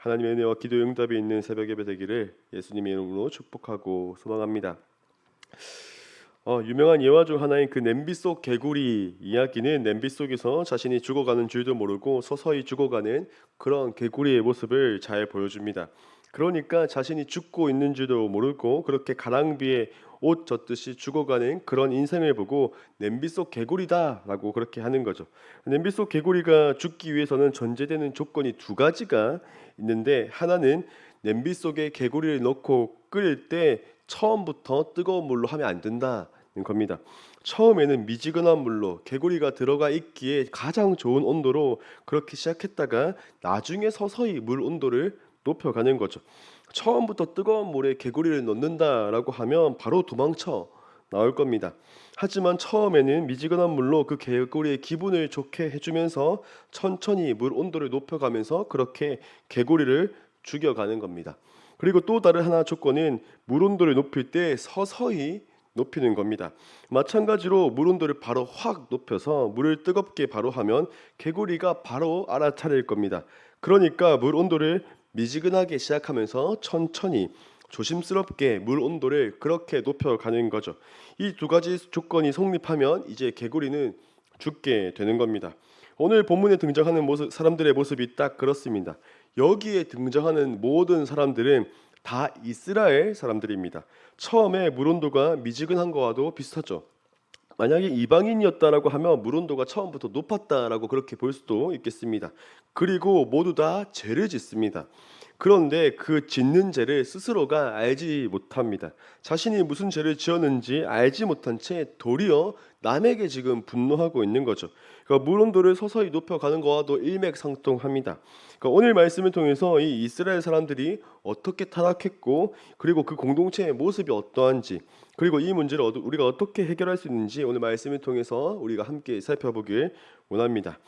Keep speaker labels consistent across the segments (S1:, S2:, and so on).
S1: 하나님의 은혜와 기도 응답이 있는 새벽 예배 되기를 예수님의 이름으로 축복하고 소망합니다. 유명한 예화 중 하나인 그 냄비 속 개구리 이야기는 냄비 속에서 자신이 죽어가는 줄도 모르고 서서히 죽어가는 그런 개구리의 모습을 잘 보여줍니다. 그러니까 자신이 죽고 있는 줄도 모르고 그렇게 가랑비에 옷 젖듯이 죽어가는 그런 인생을 보고 냄비 속 개구리다라고 그렇게 하는 거죠. 냄비 속 개구리가 죽기 위해서는 전제되는 조건이 두 가지가 있는데, 하나는 냄비 속에 개구리를 넣고 끓일 때 처음부터 뜨거운 물로 하면 안 된다는 겁니다. 처음에는 미지근한 물로 개구리가 들어가 있기에 가장 좋은 온도로 그렇게 시작했다가 나중에 서서히 물 온도를 높여가는 거죠. 처음부터 뜨거운 물에 개구리를 넣는다라고 하면 바로 도망쳐 나올 겁니다. 하지만 처음에는 미지근한 물로 그 개구리의 기분을 좋게 해주면서 천천히 물 온도를 높여가면서 그렇게 개구리를 죽여가는 겁니다. 그리고 또 다른 하나 조건은 물 온도를 높일 때 서서히 높이는 겁니다. 마찬가지로 물 온도를 바로 확 높여서 물을 뜨겁게 바로 하면 개구리가 바로 알아차릴 겁니다. 그러니까 물 온도를 미지근하게 시작하면서 천천히 조심스럽게 물 온도를 그렇게 높여가는 거죠. 이 두 가지 조건이 성립하면 이제 개구리는 죽게 되는 겁니다. 오늘 본문에 등장하는 사람들의 모습이 딱 그렇습니다. 여기에 등장하는 모든 사람들은 다 이스라엘 사람들입니다. 처음에 물 온도가 미지근한 거와도 비슷하죠. 만약에 이방인이었다라고 하면 물 온도가 처음부터 높았다라고 그렇게 볼 수도 있겠습니다. 그리고 모두 다 죄를 짓습니다. 그런데 그 짓는 죄를 스스로가 알지 못합니다. 자신이 무슨 죄를 지었는지 알지 못한 채 도리어 남에게 지금 분노하고 있는 거죠. 그러니까 물 온도를 서서히 높여가는 것과도 일맥상통합니다. 그러니까 오늘 말씀을 통해서 이 이스라엘 사람들이 어떻게 타락했고, 그리고 그 공동체의 모습이 어떠한지, 그리고 이 문제를 우리가 어떻게 해결할 수 있는지 오늘 말씀을 통해서 우리가 함께 살펴보길 원합니다.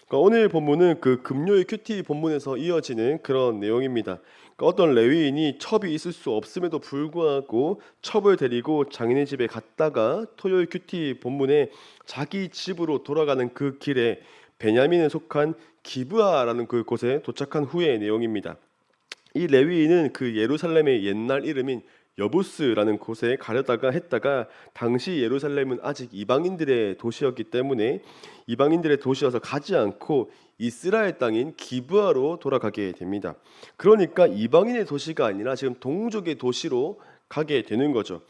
S1: 그러니까 오늘 본문은 그 금요일 큐티 본문에서 이어지는 그런 내용입니다. 그러니까 어떤 레위인이 첩이 있을 수 없음에도 불구하고 첩을 데리고 장인의 집에 갔다가 토요일 큐티 본문에 자기 집으로 돌아가는 그 길에 베냐민에 속한 기브아라는 그 곳에 도착한 후의 내용입니다. 이 레위인은 그 예루살렘의 옛날 이름인 여부스라는 곳에 가려다가 했다가, 당시 예루살렘은 아직 이방인들의 도시였기 때문에 이방인들의 도시여서 가지 않고 이스라엘 땅인 기브아로 돌아가게 됩니다. 그러니까 이방인의 도시가 아니라 지금 동족의 도시로 가게 되는 거죠.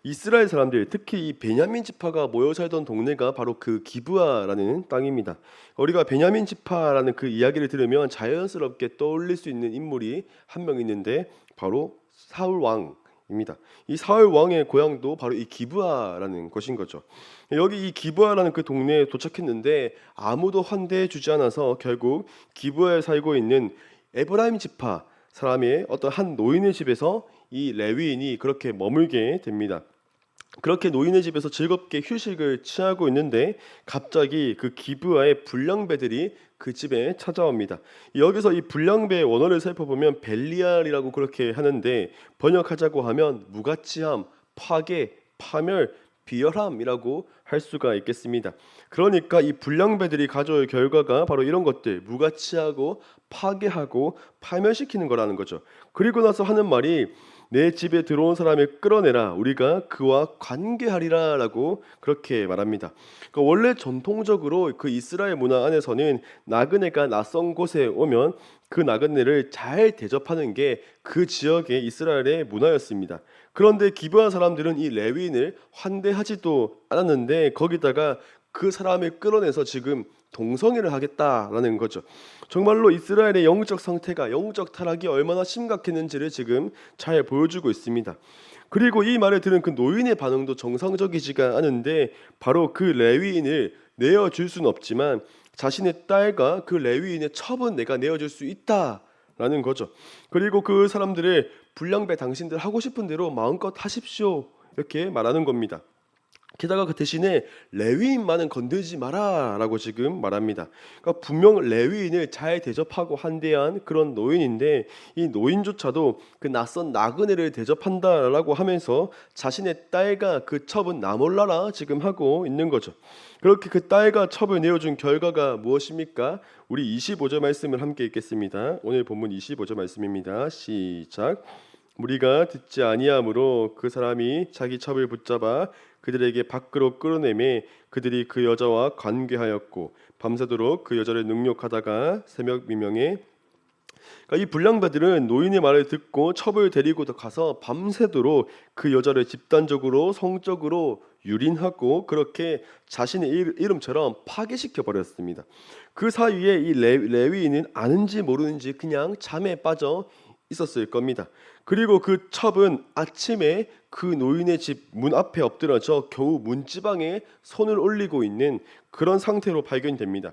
S1: 이스라엘 사람들, 특히 이 베냐민 지파가 모여 살던 동네가 바로 그 기브아라는 땅입니다. 우리가 베냐민 지파라는 그 이야기를 들으면 자연스럽게 떠올릴 수 있는 인물이 한 명 있는데 바로 사울 왕입니다. 이 사울 왕의 고향도 바로 이 기브아라는 곳인 거죠. 여기 이 기브아라는 그 동네에 도착했는데 아무도 환대해 주지 않아서 결국 기브아에 살고 있는 에브라임 지파 사람의 어떤 한 노인의 집에서 이 레위인이 그렇게 머물게 됩니다. 그렇게 노인의 집에서 즐겁게 휴식을 취하고 있는데 갑자기 그 기브아의 불량배들이 그 집에 찾아옵니다. 여기서 이 불량배의 원어를 살펴보면 벨리알이라고 그렇게 하는데, 번역하자고 하면 무가치함, 파괴, 파멸, 비열함이라고 할 수가 있겠습니다. 그러니까 이 불량배들이 가져올 결과가 바로 이런 것들, 무가치하고 파괴하고 파멸시키는 거라는 거죠. 그리고 나서 하는 말이 내 집에 들어온 사람을 끌어내라, 우리가 그와 관계하리라라고 그렇게 말합니다. 그러니까 원래 전통적으로 그 이스라엘 문화 안에서는 나그네가 낯선 곳에 오면 그 나그네를 잘 대접하는 게 그 지역의 이스라엘의 문화였습니다. 그런데 기브아 사람들은 이 레위인을 환대하지도 않았는데 거기다가 그 사람을 끌어내서 지금 동성애를 하겠다라는 거죠. 정말로 이스라엘의 영적 상태가, 영적 타락이 얼마나 심각했는지를 지금 잘 보여주고 있습니다. 그리고 이 말을 들은 그 노인의 반응도 정상적이지가 않은데, 바로 그 레위인을 내어줄 수는 없지만 자신의 딸과 그 레위인의 첩은 내가 내어줄 수 있다라는 거죠. 그리고 그 사람들을 불량배 당신들 하고 싶은 대로 마음껏 하십시오 이렇게 말하는 겁니다. 게다가 그 대신에 레위인만은 건들지 마라라고 지금 말합니다. 그러니까 분명 레위인을 잘 대접하고 한대한 그런 노인인데 이 노인조차도 그 낯선 나그네를 대접한다라고 하면서 자신의 딸과 그 첩은 나 몰라라 지금 하고 있는 거죠. 그렇게 그 딸과 첩을 내어준 결과가 무엇입니까? 우리 25절 말씀을 함께 읽겠습니다. 오늘 본문 25절 말씀입니다. 시작. 무리가 듣지 아니하므로 그 사람이 자기 첩을 붙잡아 그들에게 밖으로 끌어내매 그들이 그 여자와 관계하였고 밤새도록 그 여자를 능욕하다가 새벽 미명에 그러니까 이 불량배들은 노인의 말을 듣고 첩을 데리고 가서 밤새도록 그 여자를 집단적으로 성적으로 유린하고 그렇게 자신의 이름처럼 파괴시켜 버렸습니다. 그 사이에 이 레위인은 아는지 모르는지 그냥 잠에 빠져 있었을 겁니다. 그리고 그 첩은 아침에 그 노인의 집 문 앞에 엎드려져 겨우 문지방에 손을 올리고 있는 그런 상태로 발견됩니다.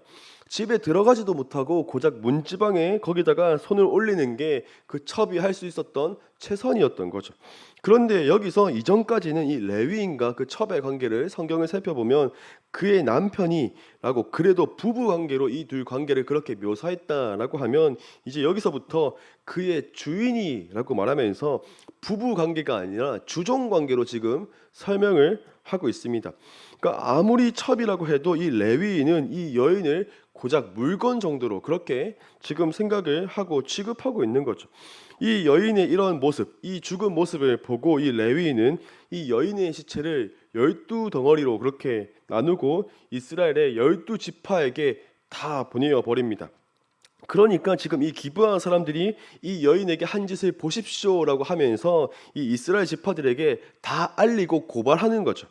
S1: 집에 들어가지도 못하고 고작 문지방에 거기다가 손을 올리는 게 그 첩이 할 수 있었던 최선이었던 거죠. 그런데 여기서 이전까지는 이 레위인과 그 첩의 관계를 성경을 살펴보면 그의 남편이라고 그래도 부부 관계로 이 둘 관계를 그렇게 묘사했다라고 하면 이제 여기서부터 그의 주인이라고 말하면서 부부 관계가 아니라 주종 관계로 지금 설명을 하고 있습니다. 그러니까 아무리 첩이라고 해도 이 레위인은 이 여인을 고작 물건 정도로 그렇게 지금 생각을 하고 취급하고 있는 거죠. 이 여인의 이런 모습, 이 죽은 모습을 보고 이 레위인은 이 여인의 시체를 12덩어리로 그렇게 나누고 이스라엘의 12지파에게 다 보내어 버립니다. 그러니까 지금 이 기브아 사람들이 이 여인에게 한 짓을 보십시오라고 하면서 이 이스라엘 지파들에게 다 알리고 고발하는 거죠.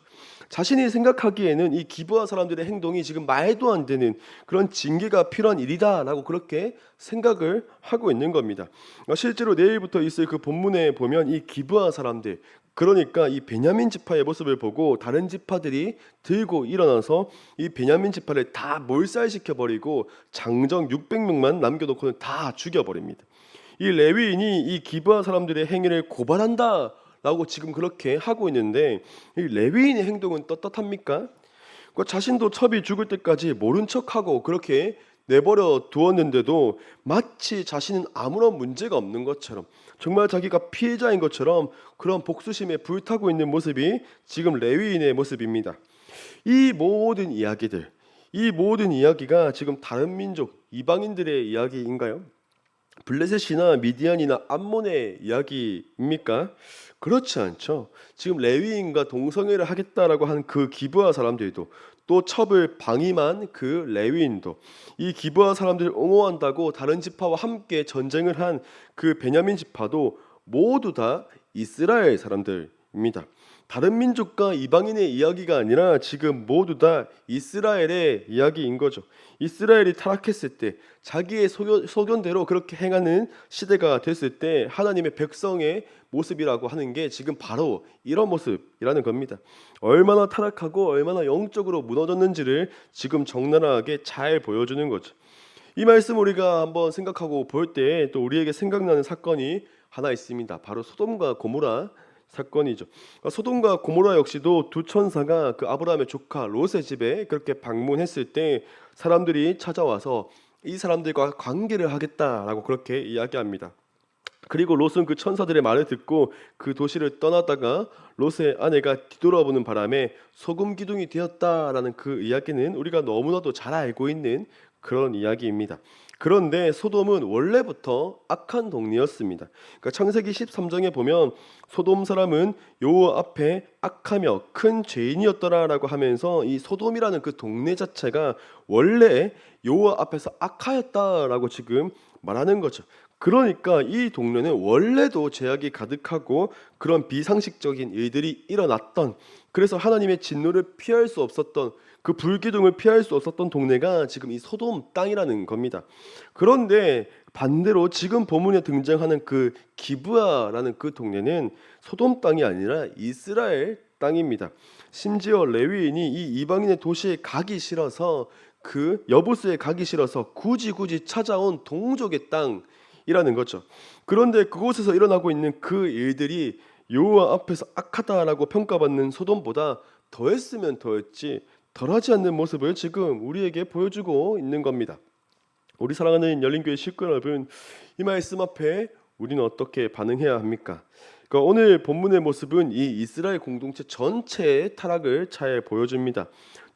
S1: 자신이 생각하기에는 이 기브아 사람들의 행동이 지금 말도 안 되는 그런 징계가 필요한 일이다라고 그렇게 생각을 하고 있는 겁니다. 실제로 내일부터 있을 그 본문에 보면 이 기브아 사람들 그러니까 이 베냐민 지파의 모습을 보고 다른 지파들이 들고 일어나서 이 베냐민 지파를 다 몰살시켜 버리고 장정 600명만 남겨놓고는 다 죽여버립니다. 이 레위인이 이 기브아 사람들의 행위를 고발한다 라고 지금 그렇게 하고 있는데 이 레위인의 행동은 떳떳합니까? 자신도 첩이 죽을 때까지 모른 척하고 그렇게 내버려 두었는데도 마치 자신은 아무런 문제가 없는 것처럼 정말 자기가 피해자인 것처럼 그런 복수심에 불타고 있는 모습이 지금 레위인의 모습입니다. 이 모든 이야기들, 이 모든 이야기가 지금 다른 민족, 이방인들의 이야기인가요? 블레셋이나 미디안이나 암몬의 이야기입니까? 그렇지 않죠. 지금 레위인과 동성애를 하겠다라고 한 그 기브아 사람들도 또 첩을 방임한 그 레위인도 이 기브아 사람들을 옹호한다고 다른 지파와 함께 전쟁을 한 그 베냐민 지파도 모두 다 이스라엘 사람들입니다. 다른 민족과 이방인의 이야기가 아니라 지금 모두 다 이스라엘의 이야기인 거죠. 이스라엘이 타락했을 때 자기의 소견대로 그렇게 행하는 시대가 됐을 때 하나님의 백성의 모습이라고 하는 게 지금 바로 이런 모습이라는 겁니다. 얼마나 타락하고 얼마나 영적으로 무너졌는지를 지금 적나라하게 잘 보여주는 거죠. 이 말씀 우리가 한번 생각하고 볼 때 또 우리에게 생각나는 사건이 하나 있습니다. 바로 소돔과 고모라 사건이죠. 소돔과 고모라 역시도 두 천사가 그 아브라함의 조카 롯의 집에 그렇게 방문했을 때 사람들이 찾아와서 이 사람들과 관계를 하겠다라고 그렇게 이야기합니다. 그리고 롯은 그 천사들의 말을 듣고 그 도시를 떠나다가 롯의 아내가 뒤돌아보는 바람에 소금 기둥이 되었다라는 그 이야기는 우리가 너무나도 잘 알고 있는 그런 이야기입니다. 그런데 소돔은 원래부터 악한 동네였습니다. 그러니까 창세기 13장에 보면 소돔 사람은 여호와 앞에 악하며 큰 죄인이었더라라고 하면서 이 소돔이라는 그 동네 자체가 원래 여호와 앞에서 악하였다라고 지금 말하는 거죠. 그러니까 이 동네는 원래도 죄악이 가득하고 그런 비상식적인 일들이 일어났던, 그래서 하나님의 진노를 피할 수 없었던, 그 불기둥을 피할 수 없었던 동네가 지금 이 소돔 땅이라는 겁니다. 그런데 반대로 지금 본문에 등장하는 그 기브아라는 그 동네는 소돔 땅이 아니라 이스라엘 땅입니다. 심지어 레위인이 이 이방인의 도시에 가기 싫어서, 그 여부스에 가기 싫어서 굳이 찾아온 동족의 땅이라는 거죠. 그런데 그곳에서 일어나고 있는 그 일들이 여호와 앞에서 악하다라고 평가받는 소돔보다 더했으면 더했지 덜하지 않는 모습을 지금 우리에게 보여주고 있는 겁니다. 우리 사랑하는 열린교회 식구 여러분, 이 말씀 앞에 우리는 어떻게 반응해야 합니까? 그러니까 오늘 본문의 모습은 이 이스라엘 공동체 전체의 타락을 잘 보여줍니다.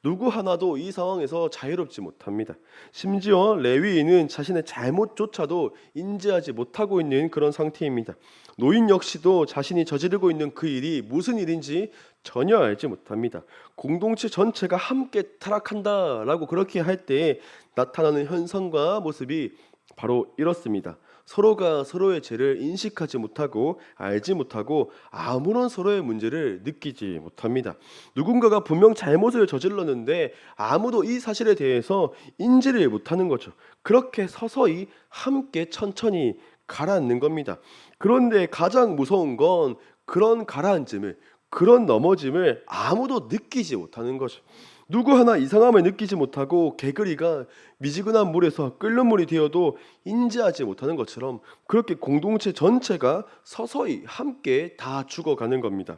S1: 누구 하나도 이 상황에서 자유롭지 못합니다. 심지어 레위인은 자신의 잘못조차도 인지하지 못하고 있는 그런 상태입니다. 노인 역시도 자신이 저지르고 있는 그 일이 무슨 일인지 전혀 알지 못합니다. 공동체 전체가 함께 타락한다라고 그렇게 할 때 나타나는 현상과 모습이 바로 이렇습니다. 서로가 서로의 죄를 인식하지 못하고 알지 못하고 아무런 서로의 문제를 느끼지 못합니다. 누군가가 분명 잘못을 저질렀는데 아무도 이 사실에 대해서 인지를 못하는 거죠. 그렇게 서서히 함께 천천히 가라앉는 겁니다. 그런데 가장 무서운 건 그런 가라앉음을, 그런 넘어짐을 아무도 느끼지 못하는 거죠. 누구 하나 이상함을 느끼지 못하고 개구리가 미지근한 물에서 끓는 물이 되어도 인지하지 못하는 것처럼 그렇게 공동체 전체가 서서히 함께 다 죽어가는 겁니다.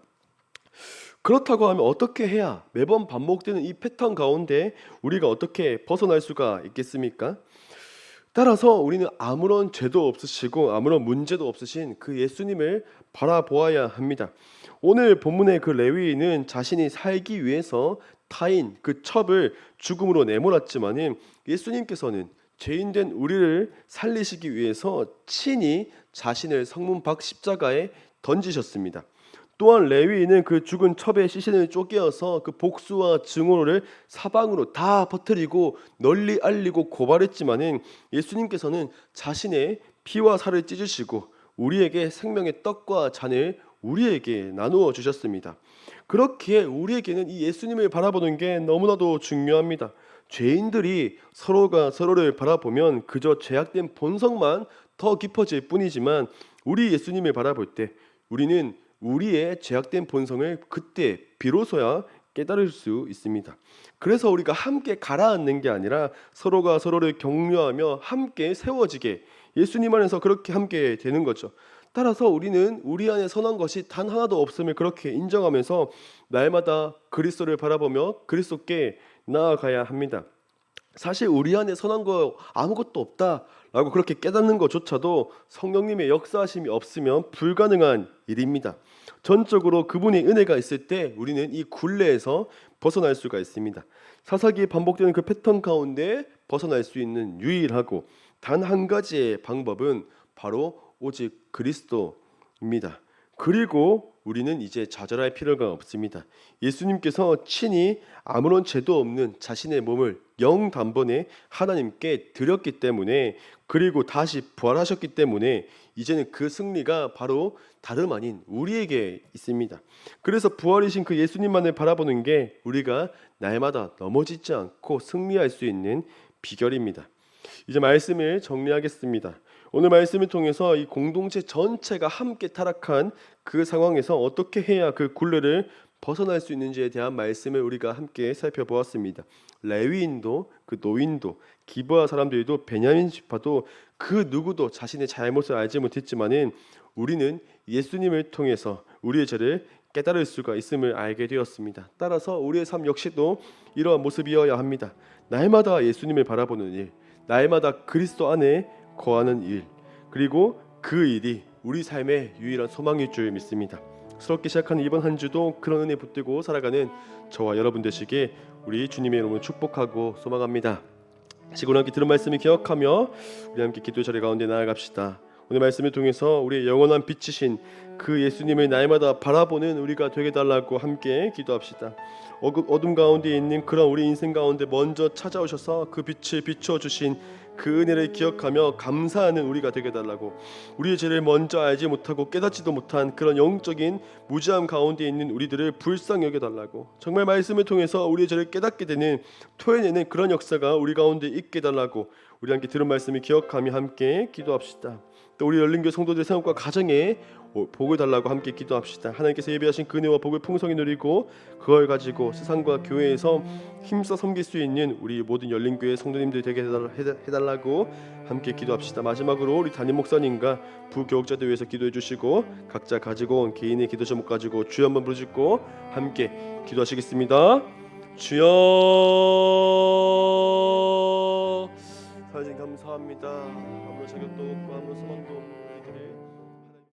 S1: 그렇다고 하면 어떻게 해야 매번 반복되는 이 패턴 가운데 우리가 어떻게 벗어날 수가 있겠습니까? 따라서 우리는 아무런 죄도 없으시고 아무런 문제도 없으신 그 예수님을 바라보아야 합니다. 오늘 본문의 그 레위인은 자신이 살기 위해서 타인 그 첩을 죽음으로 내몰았지만은 예수님께서는 죄인된 우리를 살리시기 위해서 친히 자신을 성문 밖 십자가에 던지셨습니다. 또한 레위인은 그 죽은 첩의 시신을 쪼개어서 그 복수와 증오를 사방으로 다 퍼뜨리고 널리 알리고 고발했지만은 예수님께서는 자신의 피와 살을 찢으시고 우리에게 생명의 떡과 잔을 우리에게 나누어 주셨습니다. 그렇게 우리에게는 이 예수님을 바라보는 게 너무나도 중요합니다. 죄인들이 서로가 서로를 바라보면 그저 죄악된 본성만 더 깊어질 뿐이지만 우리 예수님을 바라볼 때 우리는 우리의 죄악된 본성을 그때 비로소야 깨달을 수 있습니다. 그래서 우리가 함께 가라앉는 게 아니라 서로가 서로를 격려하며 함께 세워지게 예수님 안에서 그렇게 함께 되는 거죠. 따라서 우리는 우리 안에 선한 것이 단 하나도 없음을 그렇게 인정하면서 날마다 그리스도를 바라보며 그리스도께 나아가야 합니다. 사실 우리 안에 선한 거 아무것도 없다라고 그렇게 깨닫는 것조차도 성령님의 역사하심이 없으면 불가능한 일입니다. 전적으로 그분의 은혜가 있을 때 우리는 이 굴레에서 벗어날 수가 있습니다. 사사기에 반복되는 그 패턴 가운데 벗어날 수 있는 유일하고 단 한 가지의 방법은 바로 오직 그리스도입니다. 그리고 우리는 이제 좌절할 필요가 없습니다. 예수님께서 친히 아무런 죄도 없는 자신의 몸을 영단번에 하나님께 드렸기 때문에 그리고 다시 부활하셨기 때문에 이제는 그 승리가 바로 다름 아닌 우리에게 있습니다. 그래서 부활이신 그 예수님만을 바라보는 게 우리가 날마다 넘어지지 않고 승리할 수 있는 비결입니다. 이제 말씀을 정리하겠습니다. 오늘 말씀을 통해서 이 공동체 전체가 함께 타락한 그 상황에서 어떻게 해야 그 굴레를 벗어날 수 있는지에 대한 말씀을 우리가 함께 살펴보았습니다. 레위인도 그 노인도 기브아 사람들도 베냐민 지파도 그 누구도 자신의 잘못을 알지 못했지만은 우리는 예수님을 통해서 우리의 죄를 깨달을 수가 있음을 알게 되었습니다. 따라서 우리의 삶 역시도 이러한 모습이어야 합니다. 날마다 예수님을 바라보는 일, 날마다 그리스도 안에 거하는 일, 그리고 그 일이 우리 삶의 유일한 소망일 줄 믿습니다. 새롭게 시작하는 이번 한 주도 그런 은혜 붙들고 살아가는 저와 여러분 되시길 우리 주님의 이름으로 축복하고 소망합니다. 지금 함께 들은 말씀을 기억하며 우리 함께 기도 자리 가운데 나아갑시다. 오늘 말씀을 통해서 우리의 영원한 빛이신 그 예수님을 날마다 바라보는 우리가 되게 달라고 함께 기도합시다. 어둠 가운데 있는 그런 우리 인생 가운데 먼저 찾아오셔서 그 빛을 비춰주신 그 은혜를 기억하며 감사하는 우리가 되게 달라고, 우리의 죄를 먼저 알지 못하고 깨닫지도 못한 그런 영적인 무지함 가운데 있는 우리들을 불쌍히 여겨달라고, 정말 말씀을 통해서 우리의 죄를 깨닫게 되는 토해내는 그런 역사가 우리 가운데 있게 달라고 우리 함께 들은 말씀을 기억하며 함께 기도합시다. 또 우리 열린교회 성도들의 생각과 가정에 복을 달라고 함께 기도합시다. 하나님께서 예비하신 그 은혜와 복을 풍성히 누리고 그걸 가지고 세상과 교회에서 힘써 섬길 수 있는 우리 모든 열린교회 성도님들 되게 해달라고 함께 기도합시다. 마지막으로 우리 담임 목사님과 부교역자들 위해서 기도해 주시고 각자 가지고 온 개인의 기도 제목 가지고 주여 한번 부르짖고 함께 기도하시겠습니다. 주여, 사회진 감사합니다. 아무런 자격도 없고 아무런 소망도 없고